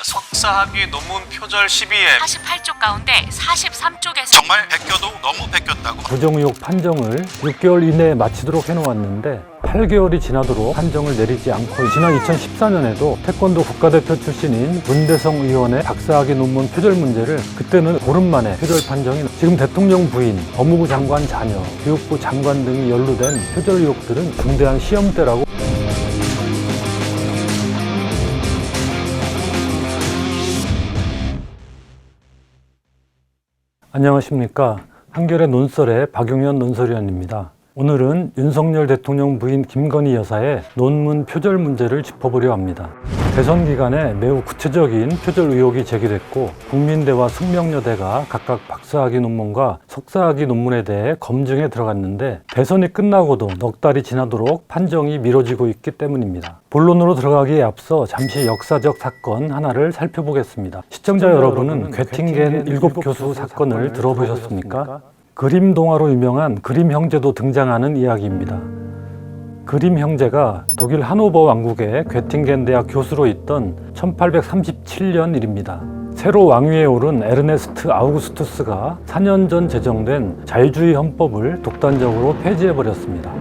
석사학위 논문 표절 시비에 48쪽 가운데 43쪽에서 정말 베껴도 너무 베꼈다고. 부정의혹 판정을 6개월 이내에 마치도록 해놓았는데 8개월이 지나도록 판정을 내리지 않고 지난 2014년에도 태권도 국가대표 출신인 문대성 의원의 박사학위 논문 표절 문제를 그때는 보름 만에 표절 판정이 지금 대통령 부인, 법무부 장관 자녀, 교육부 장관 등이 연루된 표절 의혹들은 중대한 시험대라고. 안녕하십니까. 한겨레 논설의 박용현 논설위원입니다. 오늘은 윤석열 대통령 부인 김건희 여사의 논문 표절 문제를 짚어보려 합니다. 대선 기간에 매우 구체적인 표절 의혹이 제기됐고 국민대와 숙명여대가 각각 박사학위 논문과 석사학위 논문에 대해 검증에 들어갔는데 대선이 끝나고도 넉 달이 지나도록 판정이 미뤄지고 있기 때문입니다. 본론으로 들어가기에 앞서 잠시 역사적 사건 하나를 살펴보겠습니다. 시청자 여러분은 괴팅겐 7교수 사건을 들어보셨습니까? 그림 동화로 유명한 그림 형제도 등장하는 이야기입니다. 그림 형제가 독일 하노버 왕국의 괴팅겐 대학 교수로 있던 1837년 일입니다. 새로 왕위에 오른 에르네스트 아우구스투스가 4년 전 제정된 자유주의 헌법을 독단적으로 폐지해버렸습니다.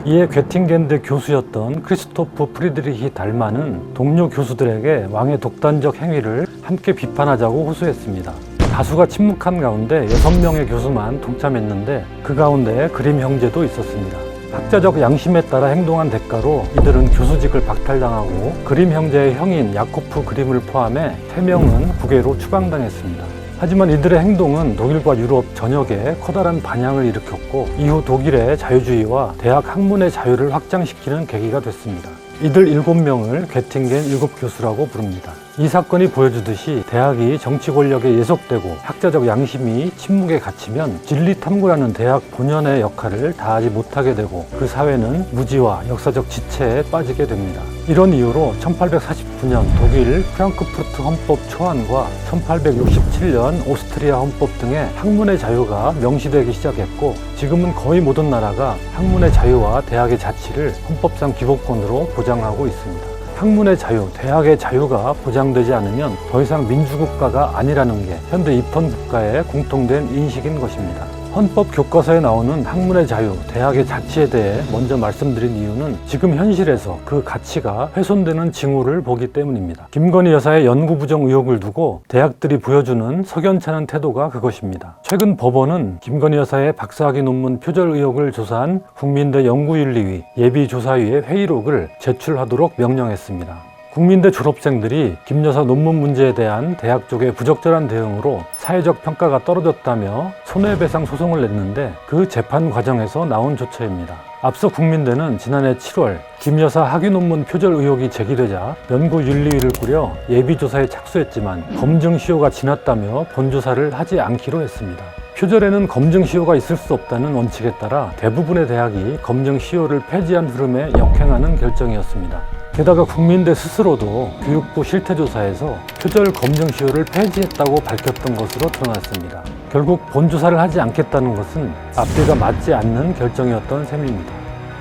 이에 괴팅겐대 교수였던 크리스토프 프리드리히 달만은 동료 교수들에게 왕의 독단적 행위를 함께 비판하자고 호소했습니다. 다수가 침묵한 가운데 6명의 교수만 동참했는데 그 가운데 그림 형제도 있었습니다. 학자적 양심에 따라 행동한 대가로 이들은 교수직을 박탈당하고 그림 형제의 형인 야코프 그림을 포함해 3명은 국외로 추방당했습니다. 하지만 이들의 행동은 독일과 유럽 전역에 커다란 반향을 일으켰고 이후 독일의 자유주의와 대학 학문의 자유를 확장시키는 계기가 됐습니다. 이들 7명을 괴팅겐 7교수라고 부릅니다. 이 사건이 보여주듯이 대학이 정치 권력에 예속되고 학자적 양심이 침묵에 갇히면 진리 탐구라는 대학 본연의 역할을 다하지 못하게 되고 그 사회는 무지와 역사적 지체에 빠지게 됩니다. 이런 이유로 1849년 독일 프랑크푸르트 헌법 초안과 1867년 오스트리아 헌법 등의 학문의 자유가 명시되기 시작했고 지금은 거의 모든 나라가 학문의 자유와 대학의 자치를 헌법상 기본권으로 보장하고 있습니다. 학문의 자유, 대학의 자유가 보장되지 않으면 더 이상 민주국가가 아니라는 게 현대 입헌국가의 공통된 인식인 것입니다. 헌법 교과서에 나오는 학문의 자유, 대학의 자치에 대해 먼저 말씀드린 이유는 지금 현실에서 그 가치가 훼손되는 징후를 보기 때문입니다. 김건희 여사의 연구 부정 의혹을 두고 대학들이 보여주는 석연찮은 태도가 그것입니다. 최근 법원은 김건희 여사의 박사학위 논문 표절 의혹을 조사한 국민대 연구윤리위 예비조사위의 회의록을 제출하도록 명령했습니다. 국민대 졸업생들이 김 여사 논문 문제에 대한 대학 쪽의 부적절한 대응으로 사회적 평가가 떨어졌다며 손해배상 소송을 냈는데 그 재판 과정에서 나온 조처입니다. 앞서 국민대는 지난해 7월 김 여사 학위 논문 표절 의혹이 제기되자 연구윤리위를 꾸려 예비조사에 착수했지만 검증 시효가 지났다며 본조사를 하지 않기로 했습니다. 표절에는 검증 시효가 있을 수 없다는 원칙에 따라 대부분의 대학이 검증 시효를 폐지한 흐름에 역행하는 결정이었습니다. 게다가 국민대 스스로도 교육부 실태조사에서 표절 검증 시효를 폐지했다고 밝혔던 것으로 드러났습니다. 결국 본조사를 하지 않겠다는 것은 앞뒤가 맞지 않는 결정이었던 셈입니다.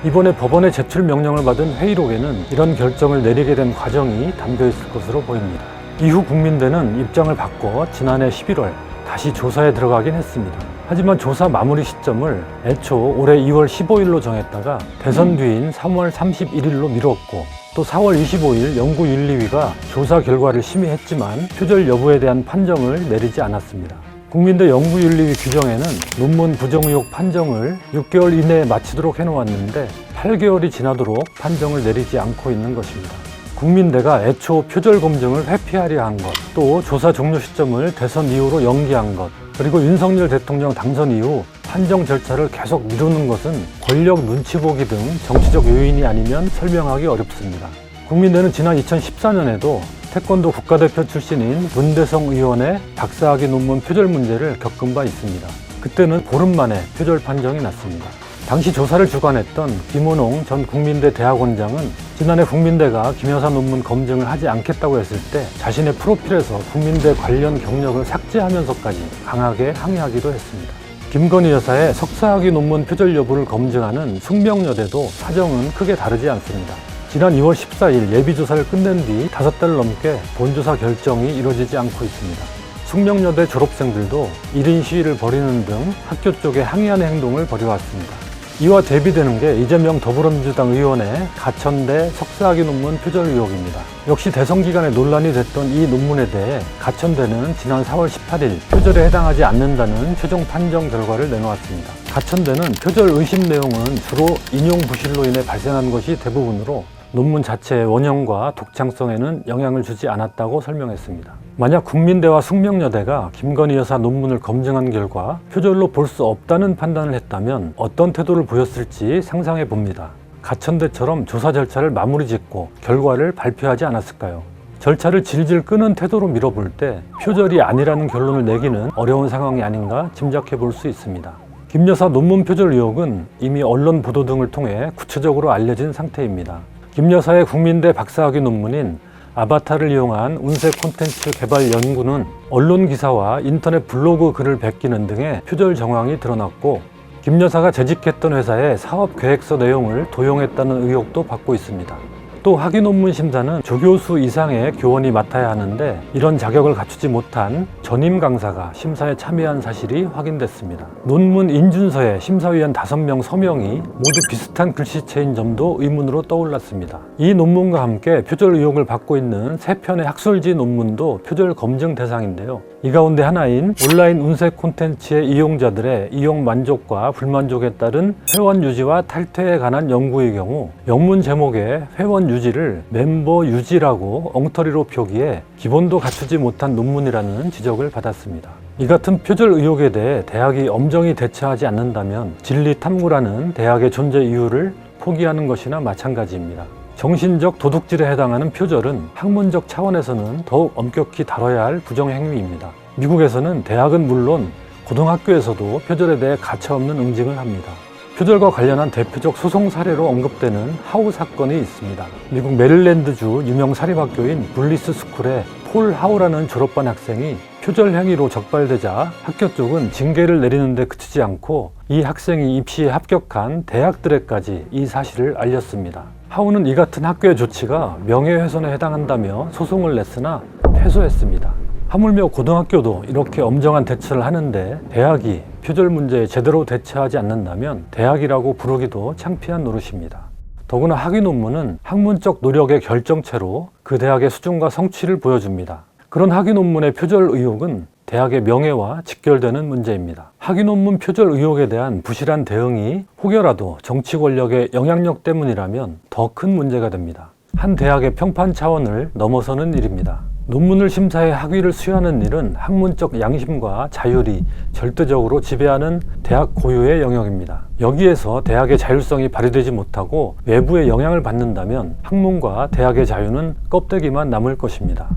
이번에 법원의 제출 명령을 받은 회의록에는 이런 결정을 내리게 된 과정이 담겨 있을 것으로 보입니다. 이후 국민대는 입장을 바꿔 지난해 11월 다시 조사에 들어가긴 했습니다. 하지만 조사 마무리 시점을 애초 올해 2월 15일로 정했다가 대선 뒤인 3월 31일로 미뤘고 또 4월 25일 연구윤리위가 조사 결과를 심의했지만 표절 여부에 대한 판정을 내리지 않았습니다. 국민대 연구윤리위 규정에는 논문 부정 의혹 판정을 6개월 이내에 마치도록 해놓았는데 8개월이 지나도록 판정을 내리지 않고 있는 것입니다. 국민대가 애초 표절 검증을 회피하려 한 것, 또 조사 종료 시점을 대선 이후로 연기한 것, 그리고 윤석열 대통령 당선 이후 판정 절차를 계속 미루는 것은 권력 눈치 보기 등 정치적 요인이 아니면 설명하기 어렵습니다. 국민대는 지난 2014년에도 태권도 국가대표 출신인 문대성 의원의 박사학위 논문 표절 문제를 겪은 바 있습니다. 그때는 보름 만에 표절 판정이 났습니다. 당시 조사를 주관했던 김원홍 전 국민대 대학원장은 지난해 국민대가 김 여사 논문 검증을 하지 않겠다고 했을 때 자신의 프로필에서 국민대 관련 경력을 삭제하면서까지 강하게 항의하기도 했습니다. 김건희 여사의 석사학위 논문 표절 여부를 검증하는 숙명여대도 사정은 크게 다르지 않습니다. 지난 2월 14일 예비조사를 끝낸 뒤 5달 넘게 본조사 결정이 이루어지지 않고 있습니다. 숙명여대 졸업생들도 1인 시위를 벌이는 등 학교 쪽에 항의하는 행동을 벌여왔습니다. 이와 대비되는 게 이재명 더불어민주당 의원의 가천대 석사학위 논문 표절 의혹입니다. 역시 대선 기간에 논란이 됐던 이 논문에 대해 가천대는 지난 4월 18일 표절에 해당하지 않는다는 최종 판정 결과를 내놓았습니다. 가천대는 표절 의심 내용은 주로 인용 부실로 인해 발생한 것이 대부분으로 논문 자체의 원형과 독창성에는 영향을 주지 않았다고 설명했습니다. 만약 국민대와 숙명여대가 김건희 여사 논문을 검증한 결과 표절로 볼 수 없다는 판단을 했다면 어떤 태도를 보였을지 상상해 봅니다. 가천대처럼 조사 절차를 마무리 짓고 결과를 발표하지 않았을까요? 절차를 질질 끄는 태도로 밀어볼 때 표절이 아니라는 결론을 내기는 어려운 상황이 아닌가 짐작해 볼 수 있습니다. 김 여사 논문 표절 의혹은 이미 언론 보도 등을 통해 구체적으로 알려진 상태입니다. 김 여사의 국민대 박사학위 논문인 아바타를 이용한 운세 콘텐츠 개발 연구는 언론 기사와 인터넷 블로그 글을 베끼는 등의 표절 정황이 드러났고 김 여사가 재직했던 회사의 사업 계획서 내용을 도용했다는 의혹도 받고 있습니다. 또 학위 논문 심사는 조교수 이상의 교원이 맡아야 하는데 이런 자격을 갖추지 못한 전임 강사가 심사에 참여한 사실이 확인됐습니다. 논문 인준서에 심사위원 5명 서명이 모두 비슷한 글씨체인 점도 의문으로 떠올랐습니다. 이 논문과 함께 표절 의혹을 받고 있는 3편의 학술지 논문도 표절 검증 대상인데요. 이 가운데 하나인 온라인 운세 콘텐츠의 이용자들의 이용 만족과 불만족에 따른 회원 유지와 탈퇴에 관한 연구의 경우 영문 제목에 회원 유지를 멤버 유지라고 엉터리로 표기해 기본도 갖추지 못한 논문이라는 지적을 받았습니다. 이 같은 표절 의혹에 대해 대학이 엄정히 대처하지 않는다면 진리탐구라는 대학의 존재 이유를 포기하는 것이나 마찬가지입니다. 정신적 도둑질에 해당하는 표절은 학문적 차원에서는 더욱 엄격히 다뤄야 할 부정행위입니다. 미국에서는 대학은 물론 고등학교에서도 표절에 대해 가차없는 응징을 합니다. 표절과 관련한 대표적 소송 사례로 언급되는 하우 사건이 있습니다. 미국 메릴랜드주 유명 사립학교인 블리스 스쿨의 폴 하우라는 졸업반 학생이 표절 행위로 적발되자 학교 쪽은 징계를 내리는 데 그치지 않고 이 학생이 입시에 합격한 대학들에까지 이 사실을 알렸습니다. 하우는 이 같은 학교의 조치가 명예훼손에 해당한다며 소송을 냈으나 패소했습니다. 하물며 고등학교도 이렇게 엄정한 대처를 하는데 대학이 표절 문제에 제대로 대처하지 않는다면 대학이라고 부르기도 창피한 노릇입니다. 더구나 학위 논문은 학문적 노력의 결정체로 그 대학의 수준과 성취를 보여줍니다. 그런 학위 논문의 표절 의혹은 대학의 명예와 직결되는 문제입니다. 학위 논문 표절 의혹에 대한 부실한 대응이 혹여라도 정치 권력의 영향력 때문이라면 더 큰 문제가 됩니다. 한 대학의 평판 차원을 넘어서는 일입니다. 논문을 심사해 학위를 수여하는 일은 학문적 양심과 자율이 절대적으로 지배하는 대학 고유의 영역입니다. 여기에서 대학의 자율성이 발휘되지 못하고 외부의 영향을 받는다면 학문과 대학의 자유는 껍데기만 남을 것입니다.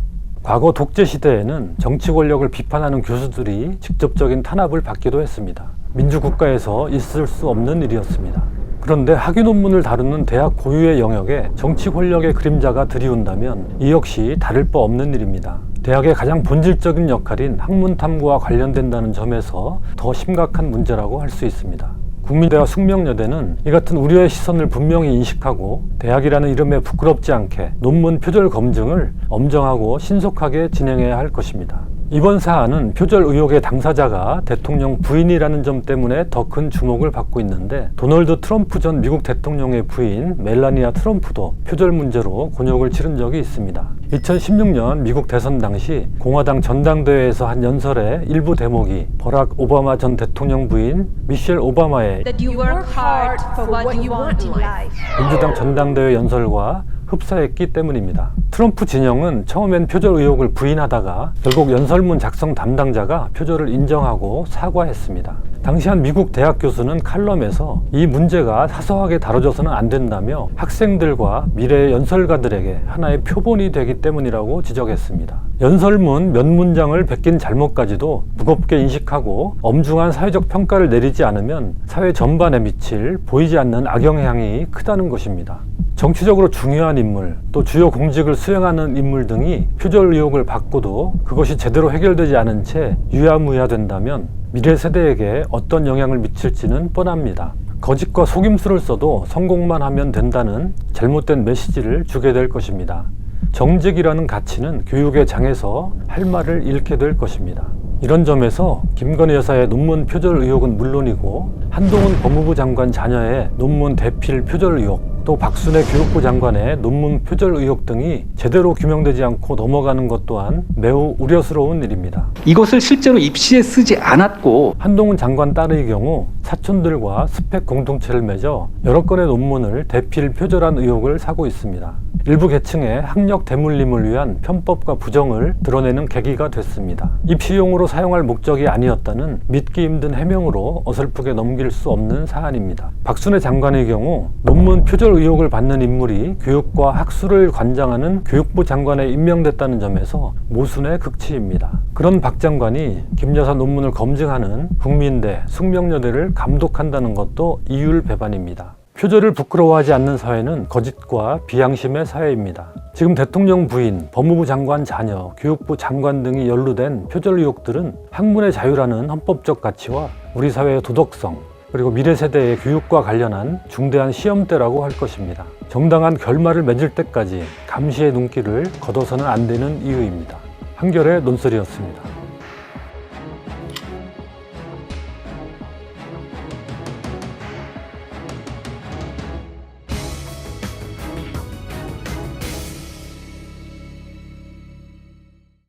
과거 독재 시대에는 정치 권력을 비판하는 교수들이 직접적인 탄압을 받기도 했습니다. 민주국가에서 있을 수 없는 일이었습니다. 그런데 학위 논문을 다루는 대학 고유의 영역에 정치 권력의 그림자가 들이운다면 이 역시 다를 바 없는 일입니다. 대학의 가장 본질적인 역할인 학문 탐구와 관련된다는 점에서 더 심각한 문제라고 할 수 있습니다. 국민대와 숙명여대는 이 같은 우려의 시선을 분명히 인식하고 대학이라는 이름에 부끄럽지 않게 논문 표절 검증을 엄정하고 신속하게 진행해야 할 것입니다. 이번 사안은 표절 의혹의 당사자가 대통령 부인이라는 점 때문에 더 큰 주목을 받고 있는데 도널드 트럼프 전 미국 대통령의 부인 멜라니아 트럼프도 표절 문제로 곤욕을 치른 적이 있습니다. 2016년 미국 대선 당시 공화당 전당대회에서 한 연설의 일부 대목이 버락 오바마 전 대통령 부인 미셸 오바마의 that you work hard for what you want in life. 민주당 전당대회 연설과 흡사했기 때문입니다. 트럼프 진영은 처음엔 표절 의혹을 부인하다가 결국 연설문 작성 담당자가 표절을 인정하고 사과했습니다. 당시 한 미국 대학 교수는 칼럼에서 이 문제가 사소하게 다뤄져서는 안 된다며 학생들과 미래의 연설가들에게 하나의 표본이 되기 때문이라고 지적했습니다. 연설문 몇 문장을 베낀 잘못까지도 무겁게 인식하고 엄중한 사회적 평가를 내리지 않으면 사회 전반에 미칠 보이지 않는 악영향이 크다는 것입니다. 정치적으로 중요한 인물, 또 주요 공직을 수행하는 인물 등이 표절 의혹을 받고도 그것이 제대로 해결되지 않은 채 유야무야 된다면 미래 세대에게 어떤 영향을 미칠지는 뻔합니다. 거짓과 속임수를 써도 성공만 하면 된다는 잘못된 메시지를 주게 될 것입니다. 정직이라는 가치는 교육의 장에서 할 말을 잃게 될 것입니다. 이런 점에서 김건희 여사의 논문 표절 의혹은 물론이고 한동훈 법무부 장관 자녀의 논문 대필 표절 의혹, 또 박순애 교육부 장관의 논문 표절 의혹 등이 제대로 규명되지 않고 넘어가는 것 또한 매우 우려스러운 일입니다. 이것을 실제로 입시에 쓰지 않았고 한동훈 장관 딸의 경우 사촌들과 스펙 공동체를 맺어 여러 건의 논문을 대필 표절한 의혹을 사고 있습니다. 일부 계층의 학력 대물림을 위한 편법과 부정을 드러내는 계기가 됐습니다. 입시용으로 사용할 목적이 아니었다는 믿기 힘든 해명으로 어설프게 넘길 수 없는 사안입니다. 박순애 장관의 경우 논문 표절 의혹을 받는 인물이 교육과 학술을 관장하는 교육부 장관에 임명됐다는 점에서 모순의 극치입니다. 그런 박 장관이 김 여사 논문을 검증하는 국민대, 숙명여대를 감독한다는 것도 이율배반입니다. 표절을 부끄러워하지 않는 사회는 거짓과 비양심의 사회입니다. 지금 대통령 부인, 법무부 장관 자녀, 교육부 장관 등이 연루된 표절 의혹들은 학문의 자유라는 헌법적 가치와 우리 사회의 도덕성, 그리고 미래 세대의 교육과 관련한 중대한 시험대라고 할 것입니다. 정당한 결말을 맺을 때까지 감시의 눈길을 거둬서는 안 되는 이유입니다. 한결의 논설이었습니다.